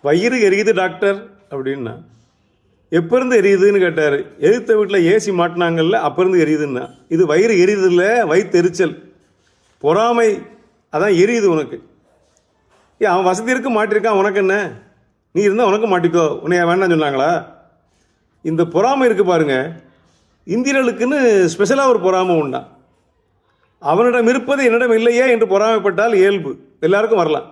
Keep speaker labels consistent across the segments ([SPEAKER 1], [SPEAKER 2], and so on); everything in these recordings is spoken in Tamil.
[SPEAKER 1] வயிறு எரியுது டாக்டர் அப்படின்னா. எப்போ இருந்து எரியுதுன்னு கேட்டார். எதிர்த்த வீட்டில் ஏசி மாட்டினாங்கல்ல, அப்போ இருந்து எரியுதுன்னா. இது வயிறு எரியுது இல்லை, வயிற்று எரிச்சல், பொறாமை, அதான் எரியுது உனக்கு. அவன் வசதி இருக்கு மாட்டிருக்கான், உனக்கு என்ன? நீ இருந்தால் உனக்கு மாட்டிக்கோ, உன்னைய வேண்டாம்னு சொன்னாங்களா? இந்த பொறாமை இருக்குது பாருங்க. இந்தியர்களுக்குன்னு ஸ்பெஷலாக ஒரு பொறாமை உண்டா. அவனிடம் இருப்பது என்னிடம் இல்லையே என்று பொறாமைப்பட்டால் இயல்பு, எல்லாருக்கும் வரலாம்.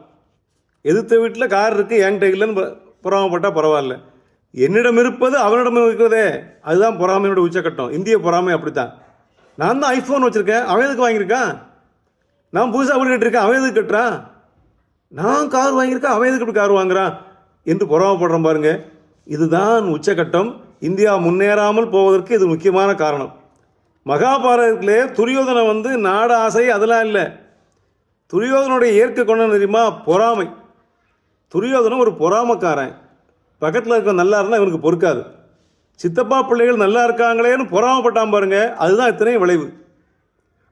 [SPEAKER 1] எதிர்த்த வீட்டில் கார் இருக்குது, என்கிட்ட இல்லைன்னு பொறாமைப்பட்டால் பரவாயில்ல. என்னிடம் இருப்பது அவனிடம் இருக்கிறதே, அதுதான் பொறாமையோட உச்சக்கட்டம். இந்திய பொறாமை அப்படித்தான். நான் தான் ஐஃபோன் வச்சுருக்கேன், அவன் எதுக்கு வாங்கியிருக்கான்? நான் புதுசாக வீடு கட்டிருக்கேன், அவன் எதுக்கு கட்டுறான்? நான் கார் வாங்கியிருக்கேன், அவன் எதுக்கு இப்படி கார் வாங்குறான் என்று பொறாமைப்படுறோம் பாருங்க. இதுதான் உச்சக்கட்டம். இந்தியா முன்னேறாமல் போவதற்கு இது முக்கியமான காரணம். மகாபாரதத்திலே துரியோதனை நாட ஆசை அதெல்லாம் இல்லை. துரியோதனுடைய இயற்கை கொண்டு தெரியுமா? பொறாமை. துரியோதனன் ஒரு பொறாமக்காரன். பக்கத்தில் இருக்க நல்லா இருந்தால் இவனுக்கு பொறுக்காது. சித்தப்பா பிள்ளைகள் நல்லா இருக்காங்களேன்னு பொறாமப்பட்டான் பாருங்க. அதுதான் இத்தனையும் விளைவு.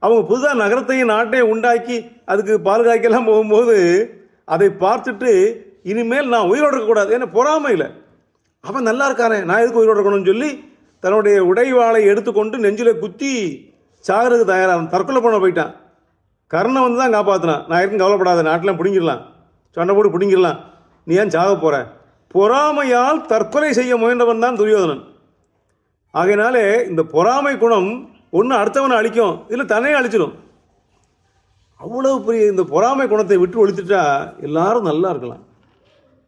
[SPEAKER 1] அவங்க புதுதாக நகரத்தையும் நாட்டையும் உண்டாக்கி அதுக்கு பாதுகாக்கெல்லாம் போகும்போது அதை பார்த்துட்டு இனிமேல் நான் உயிரோடு இருக்கக்கூடாது, ஏன்னா பொறாமையில் அவன் நல்லா இருக்கானே, நான் எதுக்கு உயிரோடு இருக்கணும்னு சொல்லி தன்னுடைய உடைவாளை எடுத்துக்கொண்டு நெஞ்சில் குத்தி சாகிறதுக்கு தயாராக தற்கொலை பண்ண போயிட்டான். கர்ணன் தான் காப்பாற்றினான். நான் இருக்கும் கவலைப்படாத, நாட்டெலாம் பிடிங்கிடலாம், சண்டை போட்டு பிடிங்கிடலாம், நீ ஏன் சாக போகிற? பொறாமையால் தற்கொலை செய்ய முயன்றவன் தான் துரியோதனன். ஆகையினாலே இந்த பொறாமை குணம் ஒன்று அடுத்தவனை அழிக்கும், இல்லை தன்னையே அழிச்சிடும். அவ்வளவு பெரிய இந்த பொறாமை குணத்தை விட்டு ஒழித்துட்டா எல்லாரும் நல்லா இருக்கலாம்.